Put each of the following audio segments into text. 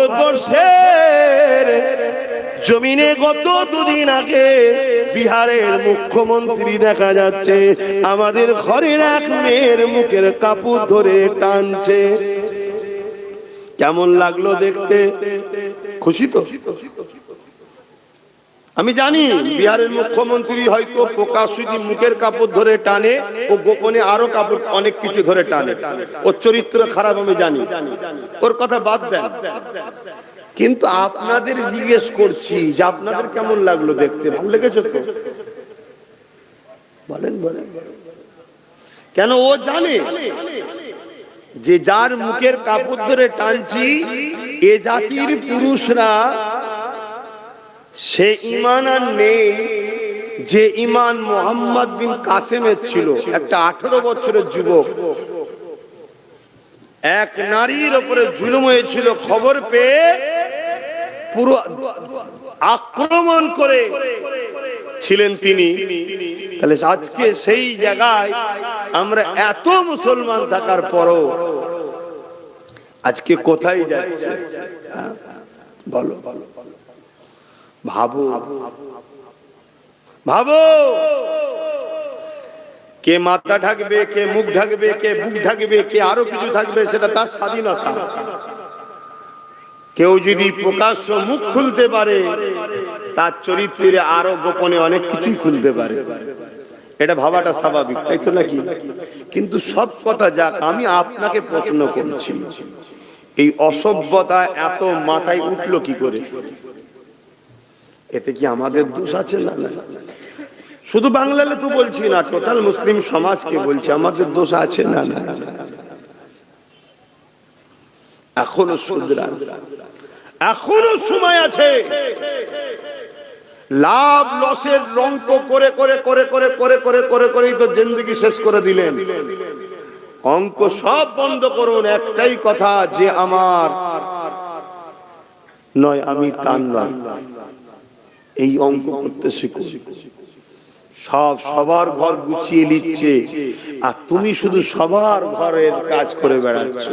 ভারতবর্ষের জমিনে গত দুদিন আগে বিহারের মুখ্যমন্ত্রী দেখা যাচ্ছে আমাদের ঘরের এক মেয়ের মুখের কাপড় ধরে টানছে। কেমন লাগলো দেখতে? খুশি তো? আমি জানি বিহারের মুখ্যমন্ত্রী হয়তো প্রকাশ্যে মুখের কাপড় ধরে টানে, ও গোপনে আরো কাপড় অনেক কিছু ধরে টানে, ওর চরিত্র খারাপ আমি জানি, ওর কথা বাদ দেন। কিন্তু আপনাদের জিজ্ঞেস করছি যে আপনাদের কেমন লাগলো দেখতে? ভালো লেগেছে তো? বলেন বলেন। কেন? ও জানে যে যার মুখের কাপড় ধরে টানছি এ জাতির পুরুষরা সে ঈমান আর নেই যে ঈমান মুহাম্মদ বিন কাসেমের ছিল। একটা 18 বছরের যুবক এক নারীর উপরে জুলুম হয়েছিল, খবর পেয়ে পুরো আক্রমণ করে ছিলেন তিনি। তাহলে আজকে সেই জায়গায় আমরা এত মুসলমান থাকার পরও আজকে কোথায় যাচ্ছে? বলো ভাবো ভাবো। কে মাথা ঢাকবে, কে মুখ ঢাকবে, কে বুক ঢাকবে, কে আরো কিছু থাকবে, সেটা তার স্বাধীনতা। কেউ যদি প্রকাশ্য মুখ খুলতে পারে তার চরিত্রে আরো গোপনে অনেক কিছুই খুলতে পারে, এটা ভাবাটা স্বাভাবিক, তাই তো নাকি? কিন্তু সব কথা যাক, আমি আপনাকে প্রশ্ন করছি, এই অসভ্যতা এত মাথায় উঠলো কি করে? এতে কি আমাদের দোষ আছে? না, শুধু বাংলাতে তো বলছি না, টোটাল মুসলিম সমাজকে বলছি, আমাদের দোষ আছে না? না, এখনো শুধরান, এখনো সময় আছে। লাভ লসের রঙ্ক করে করে করে করে করে করে করে করেই তো জিন্দেগি শেষ করে দিলেন। অঙ্ক সব বন্ধ করুন, একটাই কথা, যে আমার নয় আমি তার নয়, এই অঙ্ক করতে শিখুন। সবার ঘর গুছিয়ে নিচ্ছে আর তুমি শুধু সবার ঘরের কাজ করে বেড়াচ্ছ।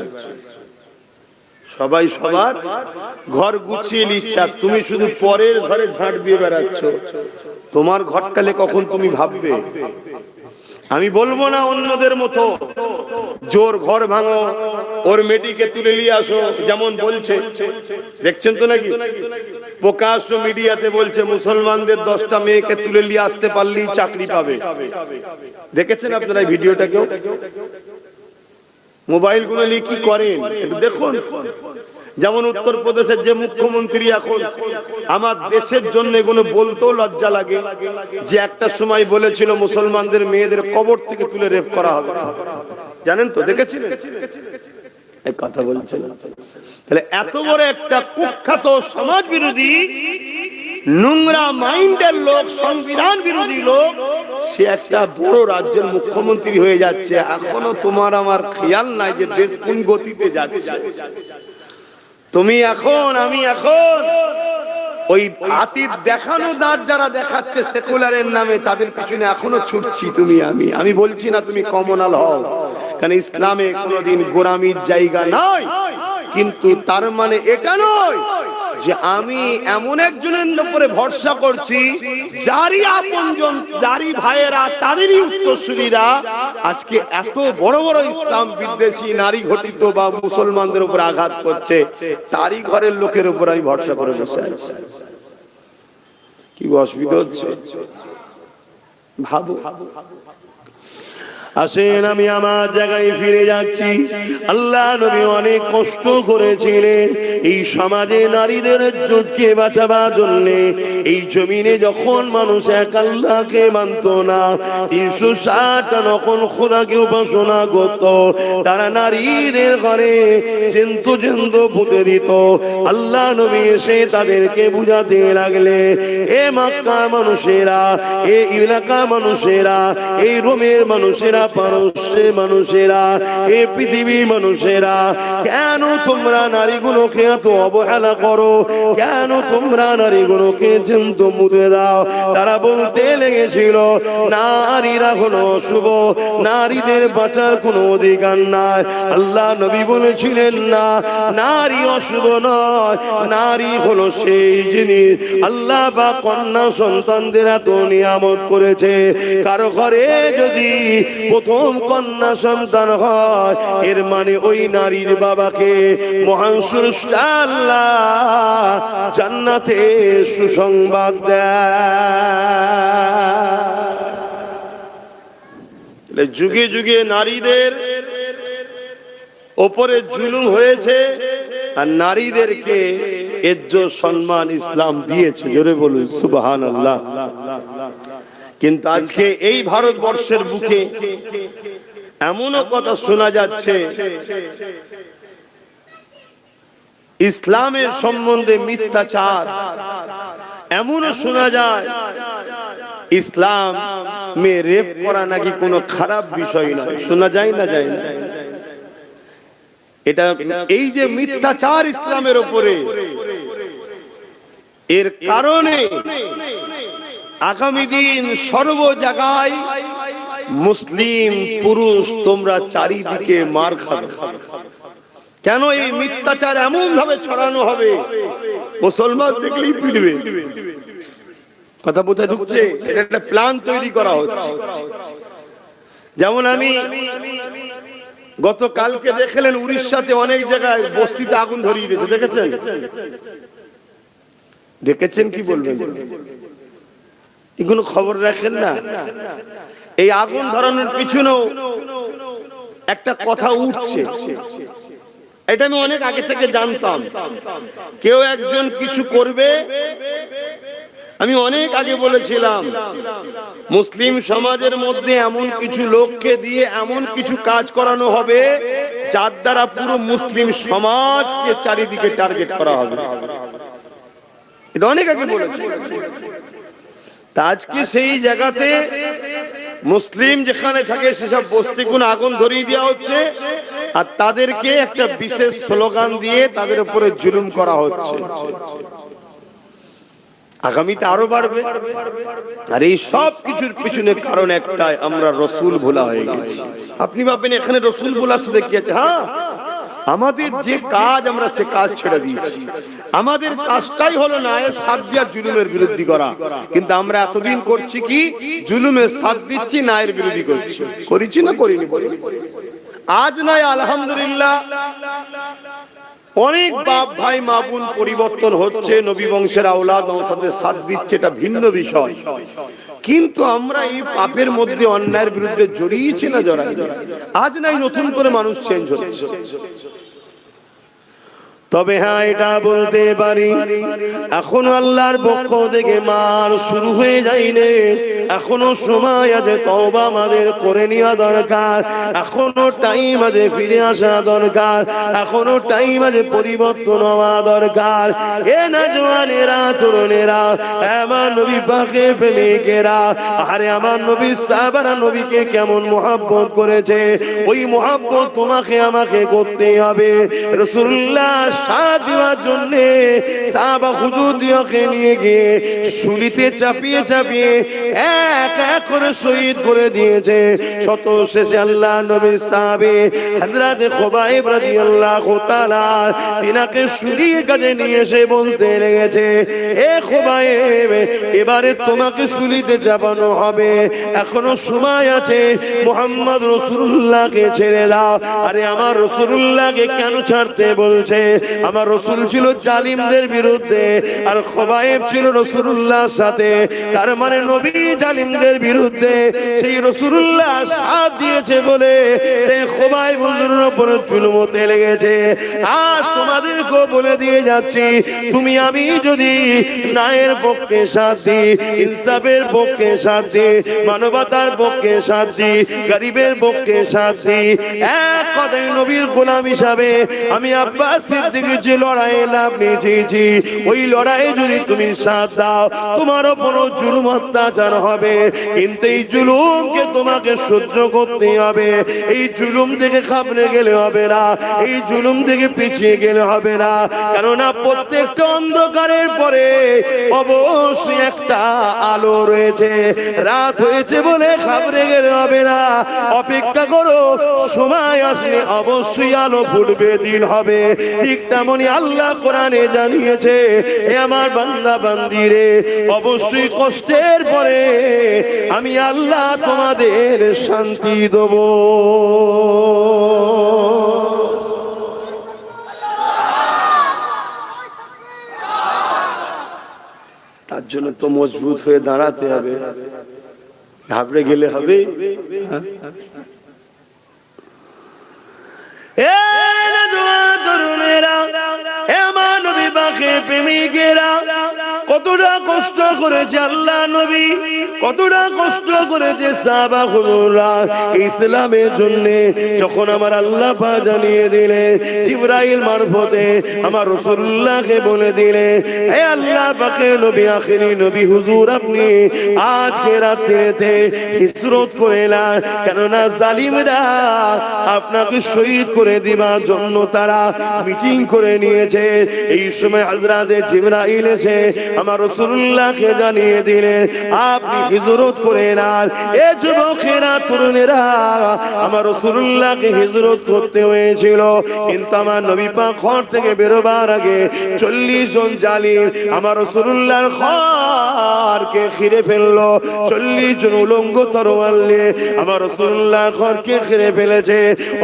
সবাই সবার ঘর গুছিয়ে নিচ্ছে আর তুমি শুধু পরের ঘরে ঝাঁট দিয়ে বেড়াচ্ছ। তোমার ঘরটালে কখন তুমি ভাববে? আমি বলবো না অন্যদের মতো জোর ঘর ভাঙো, ওর মেয়েটিকে তুলে নিয়ে আসো, যেমন বলছে, দেখছেন তো নাকি প্রকাশ্য মিডিয়াতে বলছে মুসলমানদের 10টা মেয়েকে তুলে নিয়ে আসতে পারলেই চাকরি পাবে। দেখেছেন আপনারা এই ভিডিওটা? কেউ মোবাইল গুলো নিয়ে কি করেন একটু দেখুন। যেমন উত্তরপ্রদেশের যে মুখ্যমন্ত্রী, এখন আমার দেশের জন্য এগুলো বলতেও লজ্জা লাগে, যে একটা সময় বলেছিল মুসলমানদের মেয়েদের কবর থেকে তুলে রেপ করা হবে, জানেন তো? দেখেছিলেন? এই কথা বলছেন। তাহলে এত বড় একটা কুখ্যাত সমাজ বিরোধী নোংরা মাইন্ডের লোক, সংবিধান বিরোধী লোক, সে একটা বড় রাজ্যের মুখ্যমন্ত্রী হয়ে যাচ্ছে। এখনো তোমার আমার খেয়াল নাই যে দেশ কোন গতিতে যাচ্ছে। তুমি এখন, আমি এখন ওই হাতির দেখানো দাঁত যারা দেখাচ্ছে সেকুলারের নামে, তাদের পিছনে এখনো ছুটছি তুমি আমি বলছি না তুমি কমনাল হও, কারণ ইসলামে কোনোদিন গোলামির জায়গা নয়। কিন্তু তার মানে এটা নয় যে আমি এমন একজনের উপরে ভরসা করছি যারই আপনজন, যারই ভাইয়েরা, তাদেরই উত্তরসূরিরা আজকে এত বড় বড় ইসলাম বিদ্বেষী নারী ঘটিত বা মুসলমানদের উপর আঘাত করছে, তারই ঘরের লোকের উপর আমি ভরসা করে বসে আছি। কি অসুবিধা হচ্ছে? ভাবো। আসেন আমি আমার জায়গায় ফিরে যাচ্ছি। আল্লাহ নবী অনেক কষ্ট করেছিলেন এই সমাজে নারীদের ইজ্জতকে বাঁচাবার জন্য। এই জমিনে যখন মানুষ এক আল্লাহকে মানত না, 360টা যখন খোদাকে উপাসনা করত, তারা নারীদের ঘরে জন্তু পুঁতে দিত। আল্লাহ নবী এসে তাদেরকে বুঝাতে লাগলে, এ মক্কা মানুষেরা, এ এলাকা মানুষেরা, এই রোমের মানুষেরা মানুষেরা এ পৃথিবী মানুষেরা, কেন তোমরা নারীগুলোকে এত অবহেলা করো? কেন তোমরা নারীগুলোকে জ্যান্ত মুতে দাও? তারা বলতে লেগেছিল নারীরা হলো অশুভ, নারীদের বাঁচার কোনো অধিকার নাই। আল্লাহ নবী বলেছিলেন না, নারী অশুভ নয়, নারী হলো সেই জিনিস আল্লাহ বা কন্যা সন্তানদের এত নিয়ামত করেছে। কারো ঘরে যদি প্রথম কন্যা সন্তান হয়, এর মানে ওই নারীর বাবাকে মহান স্রষ্টা আল্লাহ জান্নাতে সুসংবাদ দেয়। যুগে যুগে নারীদের ওপরে জুলুম হয়েছে, আর নারীদেরকে ইজ্জত সম্মান ইসলাম দিয়েছে। জোরে বলুন সুবহানাল্লাহ। কিন্তু আজকে এই ভারতবর্ষের বুকে এমনও কথা শোনা যাচ্ছে, ইসলামের সম্বন্ধে মিথ্যাচার। এমনও শোনা যায় ইসলাম রেপ করা নাকি কোনো খারাপ বিষয় নয়। শোনা যায় না, যায় না? এটা এই যে মিথ্যাচার ইসলামের উপরে, এর কারণে আগামী দিন সর্ব জায়গায় মুসলিম পুরুষ তোমরা চারিদিকে মার খাবে। কেন এই মিথ্যাচার এমন ভাবে ছড়ানো হবে, মুসলমান দেখলেই পিটবে। কথা বোঝা ঢুকছে? এটা একটা প্ল্যান তৈরি করা হচ্ছে। যেমন আমি গতকালকে দেখলেন উড়িষ্যাতে অনেক জায়গায় বস্তিতে আগুন ধরিয়ে দিয়েছে, দেখেছেন? দেখেছেন কি বলবেন? এগুলো খবর রাখেন না? এই আগুন ধরানোর পিছনেও একটা কথা উঠছে, এটা আমি অনেক আগে থেকে জানতাম। কেউ একজন কিছু করবে, আমি অনেক আগে বলেছিলাম মুসলিম সমাজের মধ্যে এমন কিছু লোককে দিয়ে এমন কিছু কাজ করানো হবে যার দ্বারা পুরো মুসলিম সমাজকে চারিদিকে টার্গেট করা হবে। এটা অনেক আগে বলেছি। আজকে সেই জায়গাতে মুসলিম যেখানে থাকে সেসব বস্তিগুলো আগুন ধরিয়ে দেওয়া হচ্ছে, আর তাদেরকে একটা বিশেষ স্লোগান দিয়ে তাদের উপরে জুলুম করা হচ্ছে। আগামীতে আরো বাড়বে। আর এই সব কিছুর পিছনে কারণ একটাই, আমরা রসুল ভোলা হয়ে গেছি। আপনি ভাববেন এখানে রসুল ভোলা শুধু কি আছে? হ্যাঁ, আমাদের যে কাজ আমরা সে কাজ ছেড়ে দিয়েছি। আমাদের কাজটাই হলো নায়ের সাথ দিয়া জুলুমের বিরোধী করা। কিন্তু আমরা এতদিন করছি কি? জুলুমের সাথ দিচ্ছি, নায়ের বিরোধী করছি। করেছি না করিনি? আজ নয়, আলহামদুলিল্লাহ অনেক বাপ ভাই মা বোন পরিবর্তন হচ্ছে, নবী বংশের আওলাদ নওসাদের সাথ দিচ্ছে, এটা ভিন্ন বিষয়। কিন্তু আমরা এই পাপের মধ্যে অন্যায়ের বিরুদ্ধে জড়িয়েছি না জড়াই? আজ নাই নতুন করে মানুষ চেঞ্জ হচ্ছে। তবে হ্যাঁ, এটা বলতে পারি এখনো আল্লাহর পক্ষ থেকে মার শুরু হয়ে যায়নি। এখনো সময় আছে, তওবা আমাদের করে নেওয়া দরকার। এখনো টাইম আছে, ফিরে আসা দরকার। এখনো টাইম আছে, পরিবর্তন হওয়া দরকার। এ না জওয়ানেরা, তরুণেরা, আমার নবী পাকের প্রেমিকেরা, আরে আমার নবী সাহাবারা নবীকে কেমন মুহাব্বত করেছে, ওই মুহাব্বত তোমাকে আমাকে করতে হবে। রাসূলুল্লাহ সাথ দেওয়ার জন্য সাহাবা হুজুরকে নিয়ে গিয়ে শুলিতে চাপিয়ে চাপিয়ে এক এক করে শহীদ করে দিয়েছে। শত শেষে আল্লাহ নবীর সাহাবী হযরত খুবাইব রাদিয়াল্লাহু তাআলা তিনাকে শুলির কাছে নিয়ে এসে বলতে লেগেছে, এ খুবাইব, এবারে তোমাকে শুলিতে চাপানো হবে, এখনো সময় আছে, মুহাম্মদ রাসূলুল্লাহকে ছেড়ে দাও। আরে আমার রাসূলুল্লাহকে কেন ছাড়তে বলছে? আমার রাসূল ছিল জালিমদের বিরুদ্ধে, আর খুবাইব ছিল রাসূলুল্লাহর সাথে। তার মানে নবী জালিমদের বিরুদ্ধে, সেই রাসূলুল্লাহ সাথ দিয়েছে বলে খুবাইব হুজুরের উপর জুলুম হতে লেগেছে। আজ তোমাদেরকে বলে দিয়ে যাচ্ছি, তুমি আমি যদি ন্যায়ের পক্ষে সাথ দিই, ইনসাফের পক্ষে সাথ দিই, মানবতার পক্ষে সাথ দিই, গরিবের পক্ষে সাথ দিই, এক কথায় নবীর গোলাম হিসাবে আমি আব্বাস সিদ্দিক থেকে যে লড়াই লাভ নিয়েছি ওই লড়াই যদি তুমি সাথ দাও তোমার উপর জুলুম অত্যাচার হবে, কিন্তু এই জুলুমকে তোমাকে সহ্য করতে হবে। এই জুলুম থেকে খাবলে গেলে হবে না, এই জুলুম থেকে পিছিয়ে গেলে হবে না, কেননা প্রত্যেকটা অন্ধকারের পরে অবশ্যই একটা আলো রয়েছে। রাত হয়েছে বলে খাবলে গেলে হবে না, অপেক্ষা করো, সময় আসলে অবশ্যই আলো ফুটবে, দিন হবে। ঠিক তেমনি আল্লাহ কোরআনে জানিয়েছে, হে আমার বান্দা বান্দিরে, অবশ্যই কষ্টের পরে আমি আল্লাহ তোমাদের শান্তি দেব। তার জন্য তো মজবুত হয়ে দাঁড়াতে হবে, ঘাবড়ে গেলে হবে? কতটা কষ্ট করেছে আল্লাহ নবী, কতটা কষ্ট করেছে সাহাবা হুজুররা ইসলামের জন্য। যখন আমার আল্লাহ পাক জানিয়ে দিলে, জিবরাইল মারফতে আমার রাসূলুল্লাহকে বলে দিলে, হে আল্লাহ পাকের নবী, আখেরি নবী হুজুর, আপনি আজকে রাত্রিতে হিজরত করে না, কেননা জালিমরা আপনাকে শহীদ করে দিবার জন্য তারা মিটিং করে নিয়েছে। এই সময় হযরতে জিবরাইল এসে আমার রাসূলুল্লাহকে জানিয়ে দিলেন, আপনি হিজরত করে নেন। এ যুবকেরা, তরুণেরা, আমার রাসূলুল্লাহকে হিজরত করতে হয়েছিল, কিন্তু আমার নবী পাক ঘর থেকে বেরোবার আগে 40 জন জালিম আমার রাসূলুল্লাহর ঘরকে ঘিরে ফেললো। 40 জন উলঙ্গ তরোয়াল নিয়ে আমার রাসূলুল্লাহর ঘরকে ঘিরে ফেলেছে।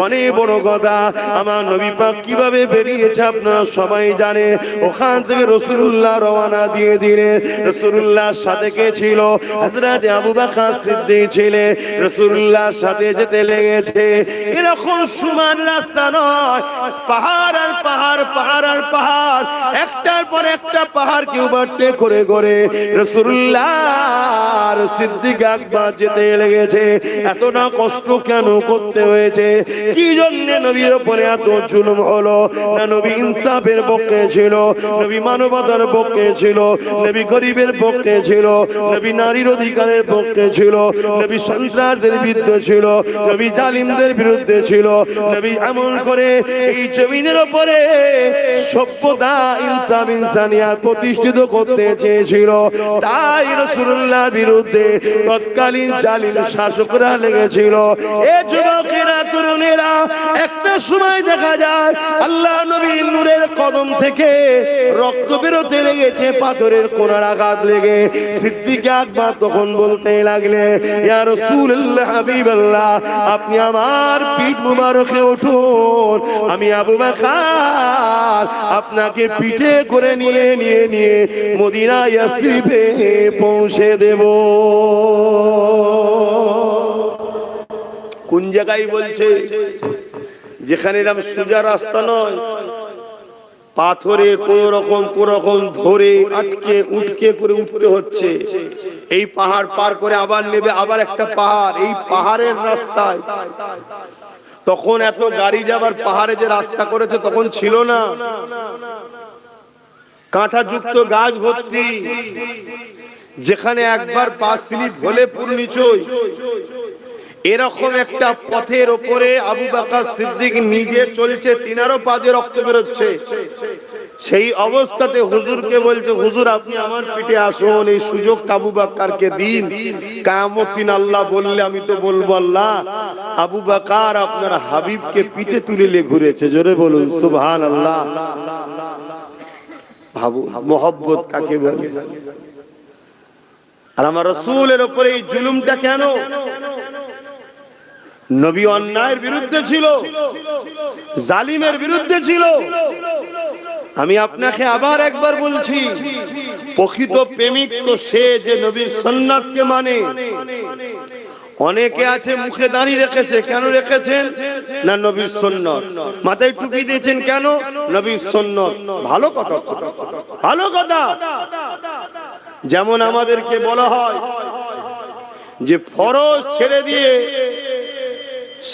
অনেক বড় কথা, আমার নবী পাক কিভাবে বেরিয়েছে আপনারা সবাই জানে। ওখান থেকে রাসূলুল্লাহ রওনা দিয়ে দিলেন। রাসূলুল্লাহর সাথে কে ছিল? হযরত আবু বকর সিদ্দিক ছিলেন। রাসূলুল্লাহর সাথে যেতে লেগেছে। এরকম সমান রাস্তা নয়, পাহাড় আর পাহাড়, পাহাড় আর পাহাড়, একটার পর একটা পাহাড় কে ওভারটেক করে করে রাসূলুল্লাহর সিদ্দিক আকবর যেতে লেগেছে। এতটা কষ্ট কেন করতে হয়েছে? কি জন্য নবীর উপরে এত জুলুম হলো? না নবী ইনসাফের পক্ষে ছিল, নবী মানবতার পক্ষে ছিল, নবী গরিবের পক্ষে ছিল, নবী নারীর অধিকারের পক্ষে ছিল, নবী সন্ত্রাসদের বিরুদ্ধে ছিল, নবী জালিমদের বিরুদ্ধে ছিল। নবী এমন করে এই জমিনের উপরে সভ্যতা, ইনসাফ, ইনসানিয়াত প্রতিষ্ঠিত করতে চেয়েছিল। তাই রাসূলুল্লাহর বিরুদ্ধে তৎকালীন জালিম শাসকরা লেগেছিল। এ যুবকেরা, তরুণেরা, একটা সময় দেখা যায় আল্লাহ নবীর নূরের কদম থেকে রক্ত বেরোতে লেগেছে, পাথরের কোনার আঘাত লেগে। সিদ্দিক আকবর তখন বলতে লাগলে, ইয়া রাসূলুল্লাহ, হাবিবাল্লাহ, আপনি আমার পিঠ মুবারকে উঠুন, আমি আবু বকর আপনাকে পিঠে করে নিয়ে মদিনা ইয়াসরিবে পৌঁছে দেব। কোন জায়গায় বলছে? যেখানে এরকম সোজা রাস্তা নয়, পাথরে কোন রকম ধরে আটকে উঠকে করে উঠতে হচ্ছে। এই পাহাড় পার করে আবার নেবে আবার একটা পাহাড়, এই পাহাড়ের রাস্তায়। তখন এত গাড়ি যাবার পাহাড়ে যে রাস্তা করেছে তখন ছিল না, কাঁটা যুক্ত গাছ ভর্তি, যেখানে একবার পা স্লিপ হলে পুরনিচই। এরকম একটা পথের উপরে আবু বকর সিদ্দিক নিজে চলছে, তিনারও পা দিয়ে রক্ত বেরোচ্ছে। সেই অবস্থাতে হুজুরকে বলছে, হুজুর আপনি আমার পিঠে আসুন, এই সুযোগটা আবু বকরকে দিন। কিয়ামত দিন আল্লাহ বললে আমি তো বলবো, আল্লাহ আবু বকর আপনার হাবিবকে পিঠে তুলে ঘুরেছে। জোরে বলুন সুবহানাল্লাহ। ভাবু মোহব্বত কাকে বলে। আর আমার রাসূলের উপরে এই জুলুমটা কেন? নবী অন্যায়ের বিরুদ্ধে ছিল, জালিমের বিরুদ্ধে ছিল। আমি আপনাকে আবার একবার বলছি, প্রকৃত প্রেমিক তো সে যে নবীর সুন্নাতকে মানে। অনেকে আছে মুখে দাড়ি রেখেছে, কেন রেখেছেন? না নবীর সুন্নাত। মাথায় টুপি দিয়েছেন, কেন? নবীর সুন্নাত। ভালো কথা, ভালো কথা। যেমন আমাদেরকে বলা হয় যে ফরজ ছেড়ে দিয়ে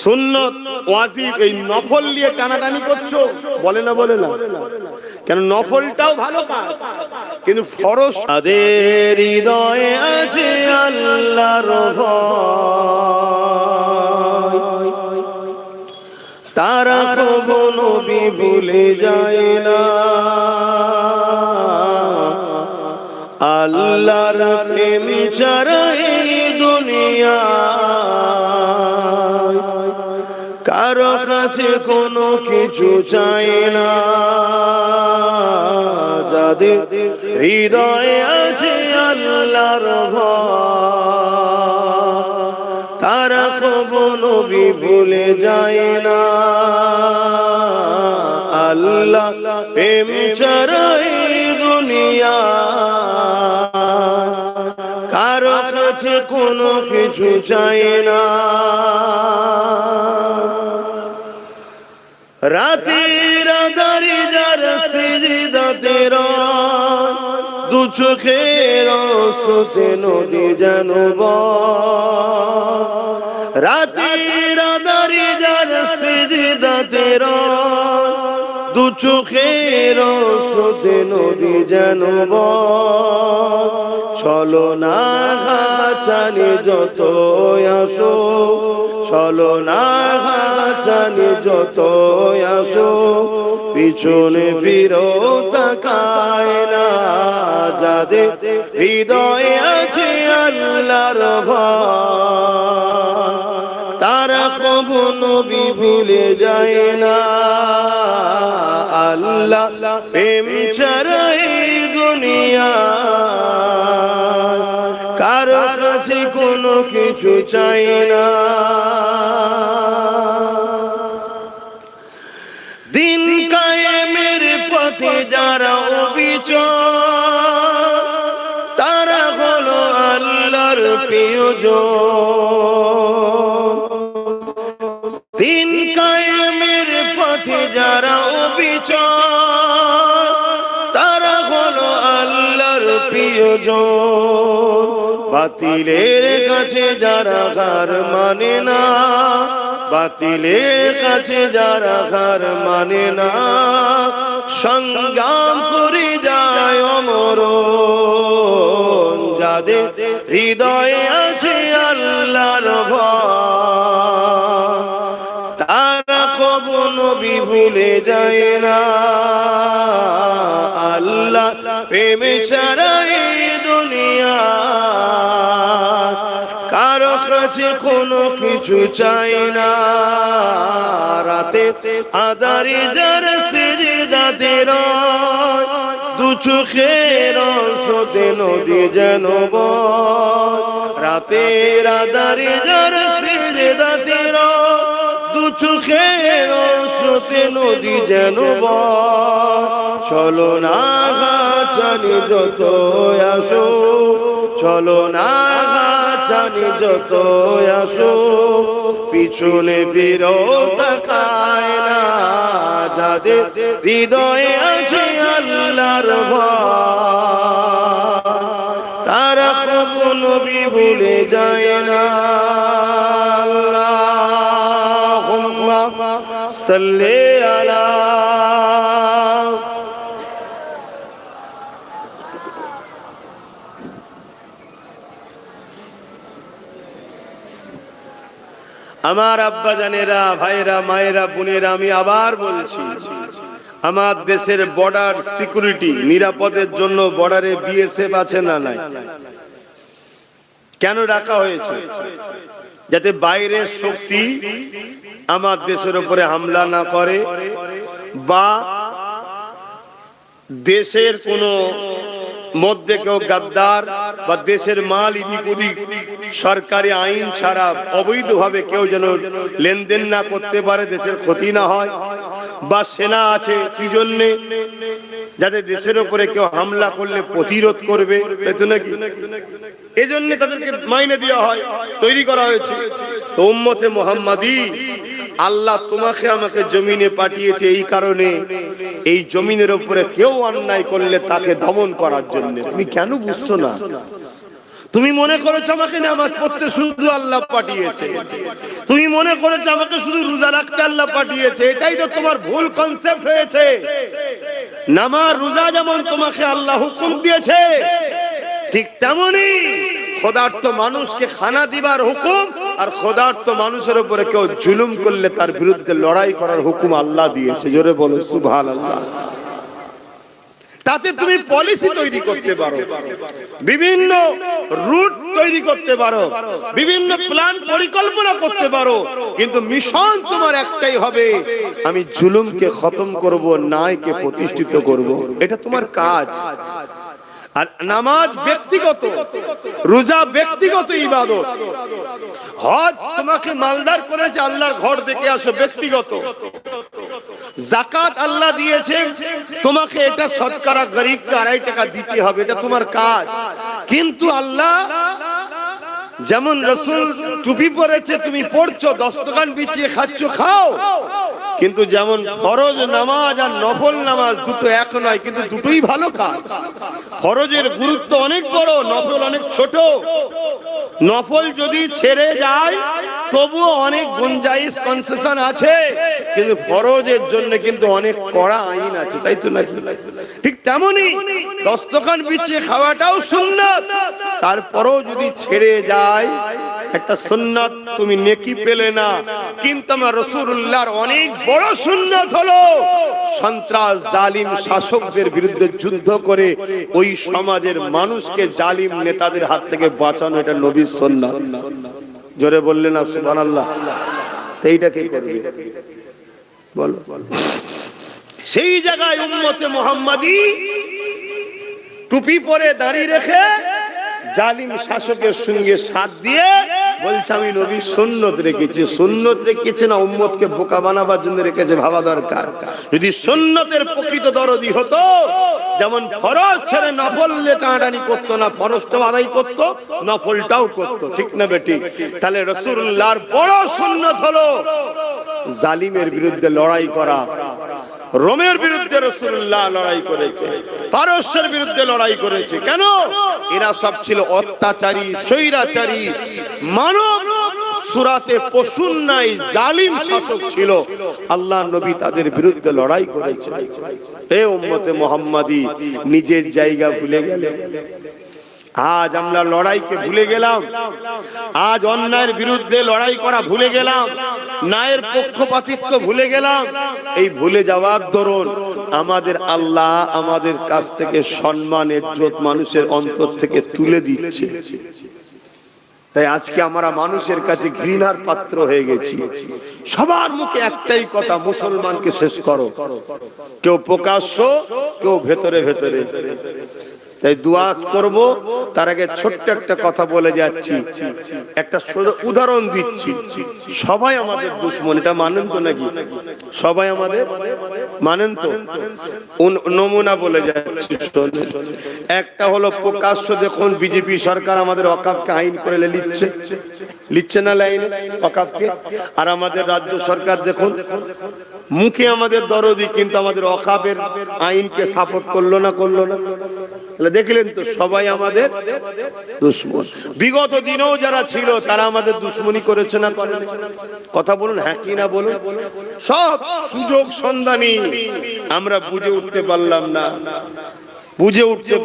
সুন্নত ওয়াজিব এই নফল নিয়ে টানাটানি করছো, বলে না বলে না কেন? নফলটাও ভালো কাজ, কিন্তু ফরজ। তাদের হৃদয়ে আছে আল্লাহর ভয়, তারা কখনো নবী ভুলে যায় না। আল্লাহর প্রেম ছাড়া এই দুনিয়া কারো কাছে কোনো কিছু চাই না। যাদের হৃদয়ে আছে আল্লাহর ভয়, তারা কখনো নবী ভুলে যায় না। আল্লাহ প্রেম ছাড়া এই দুনিয়া কারো কাছে কোনো কিছু চাই না। রাতের আঁধারে যার সিজদাতে রয়, দু চোখের আঁসুতে নদী যেন বয়। রাতের আঁধারে যার সিজদাতে রয়, দু চোখের আঁসুতে নদী যেন বয়। চলো না চালি যত আসো, চলো না চালি যত আসো, পিছনে ফিরো তাকায় না। যাদের হৃদয়ে আছে আল্লাহর ভয়, তারা কখনো নবী ভুলে যায় না। আল্লাহ প্রেম ছাড়া এই দুনিয়া কারো কাছে কোনো কিছু চাই না। দিন কায়েমের পথে যারা অবিচল, তারা হলো আল্লাহর প্রিয়জন। দিন কায়েমের পথে যারা অবিচল, তারা হলো আল্লাহর প্রিয়জন। বাতিলের কাছে যারা হার মানে না, বাতিলের কাছে যারা হার মানে না, সংগ্রাম করে যায় অমরণ। যাদের হৃদয়ে আছে আল্লাহর ভয়, তারা কখনো নবী ভুলে যায় না। আল্লাহ প্রেমে ছাড়া এই দুনিয়া কারো কাছে কোনো কিছু চাই না। রাতে আঁধারে যার সিজদাতে রয়, দু চোখের আঁসুতে নদী যেন বয়। রাতের আঁধারে যার সিজদাতে রয়, দু চোখের আঁসুতে নদী যেন বয়। চলো না চালি যত আসো, চলো না চালি যত আসো, পিছনে ফিরো তাকায় না। যাদের হৃদয়ে আছে আল্লাহর ভয়, তারা কখনো নবী ভুলে যায় না। আল্লাহুম্মা সাল্লি আলা। আমার আব্বা জানেরা, ভাইরা, মায়েরা, বোনেরা, আমি আবার বলছি, আমার দেশের বর্ডার সিকিউরিটি নিরাপদের জন্য বর্ডারে বিএসএফ আছে না নাই? কেন রাখা হয়েছে? যাতে বাইরের শক্তি আমার দেশের উপরে হামলা না করে, বা দেশের কোনো মধ্যে কেউ গাদ্দার বা দেশের মাল ইদিক উদিক সরকারি আইন ছাড়া অবৈধভাবে কেউ যেন লেনদেন না করতে পারে, দেশের ক্ষতি না হয়। বা সেনা আছে কি জন্যে? যাতে দেশের উপরে কেউ হামলা করলে প্রতিরোধ করবে, তাই তো নাকি? এজন্য তাদেরকে মাইনে দেওয়া হয়, তৈরি করা হয়েছে। তো উম্মতে মুহাম্মাদি, আল্লাহ তোমাকে আমাকে জমিনে পাঠিয়েছে এই কারণে, এই জমিনের উপরে কেউ অন্যায় করলে তাকে দমন করার জন্য। তুমি কেন বুঝছো না? তুমি মনে করেছো আমাকে নামাজ পড়তে শুধু আল্লাহ পাঠিয়েছে, তুমি মনে করেছো আমাকে শুধু রোজা রাখতে আল্লাহ পাঠিয়েছে। এটাই তো তোমার ভুল কনসেপ্ট হয়েছে। নামাজ রোজা যেমন তোমাকে আল্লাহ হুকুম দিয়েছে, ঠিক তেমনি খোদার্থ মানুষকে খানা দিবার হুকুম, আর খোদার্থ মানুষের উপরে কেউ জুলুম করলে তার বিরুদ্ধে লড়াই করার হুকুম আল্লাহ দিয়েছে। জোরে বলো সুবহানাল্লাহ। তাতে তুমি পলিসি তৈরি করতে পারো, বিভিন্ন রুট তৈরি করতে পারো, বিভিন্ন প্ল্যান পরিকল্পনা করতে পারো, কিন্তু মিশন তোমার একটাই হবে, আমি জুলুমকে খতম করব, ন্যায়কে প্রতিষ্ঠিত করব। এটা তোমার কাজ। আর নামাজ ব্যক্তিগত, রোজা ব্যক্তিগত ইবাদত, হজ তোমাকে মালদার করেছে আল্লাহর ঘর দেখে আসো, ব্যক্তিগত। যাকাত আল্লাহ দিয়েছে তোমাকে, এটা শতকরা গরিবকে 2.5 টাকা দিতে হবে, এটা তোমার কাজ। কিন্তু আল্লাহ যেমন রাসূল টুপি পরেছে, তুমি পড়ছো, দস্তকান বিছিয়ে খাচ্ছো, খাও, কিন্তু যেমন ফরজ নামাজ আর নফল নামাজ দুটো এক নয়, কিন্তু দুটোই ভালো কাজ। ফরজের গুরুত্ব অনেক বড়, নফল অনেক ছোট। নফল যদি ছেড়ে যায় তবুও অনেক গুঞ্জাইশ কনসেশন আছে, কিন্তু ফরজের জন্য কিন্তু অনেক কড়া আইন আছে, তাই তো নাকি? ঠিক তেমনি দস্তকান বিছিয়ে খাওয়াটাও সুন্নাত, তারপরেও যদি ছেড়ে যায় একটা সুন্নাত, তুমি নেকি পেলে না। কিন্তু আমার রাসূলুল্লাহর অনেক বড় সুন্নাত হলো সন্ত্রাস জালিম শাসকদের বিরুদ্ধে যুদ্ধ করে ওই সমাজের মানুষকে জালিম নেতাদের হাত থেকে বাঁচানো, এটা নবীর সুন্নাত। জোরে বললেন না সুবহানাল্লাহ? এইটা কে করবে বলো? সেই জায়গায় উম্মতে মুহাম্মাদি টুপি পরে দাঁড়িয়ে রেখে জালিম শাসকের সঙ্গে সাথ দিয়ে বলছে আমি নবী সুন্নত রেখেছি। সুন্নত রেখেছে না উম্মতকে বোকা বানাবার জন্য রেখেছে, ভাবা দরকার। যদি সুন্নতের প্রকৃত দরদি হতো, যেমন ফরজ ছেড়ে নফল টানাটানি করতো না, ফরজটাও আদায় করতো, নফলটাও করতো, ঠিক না বেটি? তাহলে রাসূলুল্লাহর বড় সুন্নত হলো জালিমের বিরুদ্ধে লড়াই করা। রোমের বিরুদ্ধে রাসূলুল্লাহ লড়াই করেছে, পারস্যের বিরুদ্ধে লড়াই করেছে। কেন? এরা সব ছিল অত্যাচারী, স্বৈরাচারী, মানব সুরাতে পশুর নাই জালিম শাসক ছিল। আল্লাহ নবী তাদের বিরুদ্ধে লড়াই করেছে। এ উম্মতে মুহাম্মাদি নিজের জায়গা ভুলে গেলে। আজ আমরা লড়াইকে ভুলে গেলাম, আজ অন্যায়ের বিরুদ্ধে লড়াই করা ভুলে গেলাম, ন্যায়ের পক্ষপাতিত্ব ভুলে গেলাম। এই ভুলে যাওয়ার দরুন আমাদের আল্লাহ আমাদের কাছ থেকে সম্মান ইজ্জত মানুষের অন্তর থেকে তুলে দিচ্ছে। তাই আজকে আমরা মানুষের কাছে ঘৃণার পাত্র হয়ে গেছি। সবার মুখে একটাই কথা, মুসলমানকে শেষ করো। কেউ প্রকাশ্য, কেউ ভেতরে ভেতরে। তাই দোয়া করব, তার আগে ছোট্ট একটা কথা বলে যাচ্ছি, একটা উদাহরণ দিচ্ছি। সবাই আমাদের দুশমন, এটা মানেন তো নাকি? সবাই আমাদের মানেন তো? নমুনা বলে যাচ্ছি। একটা হলো প্রকাশ্য, দেখুন বিজেপি সরকার আমাদের ওয়াকফকে আইন করে লিখছে না লাইনে ওয়াকফকে। আর আমাদের রাজ্য সরকার দেখুন মুখে আমাদের দরদি, কিন্তু আমাদের ওয়াকফের আইনকে সাপোর্ট করলো না। দেখলেন তো, সবাই আমাদের দুশমন। বিগত দিনেও যারা ছিল তারা আমাদের দুশমনি করেছে না? কথা বলুন, হ্যাঁ কি না বলুন? সব সুযোগ সন্ধানী, আমরা বুঝে উঠতে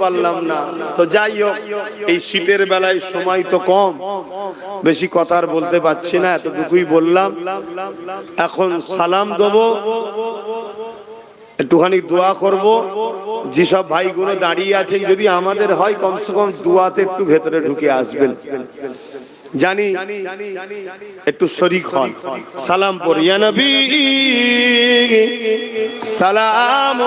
পারলাম না। তো যাই হোক, এই শীতের বেলায় সময় তো কম, বেশি কথা আর বলতে পারছি না, এতটুকুই বললাম। এখন সালাম দেবো, একটুখানি দোয়া করব। যেসব ভাইগুলো দাঁড়িয়ে আছেন, যদি আমাদের হয় কমসে কম দোয়াতে একটু ভেতরে ঢুকে আসবেন, জানি একটু শরীক হন। সালাম পড়ি, ইয়া নবী সালাম।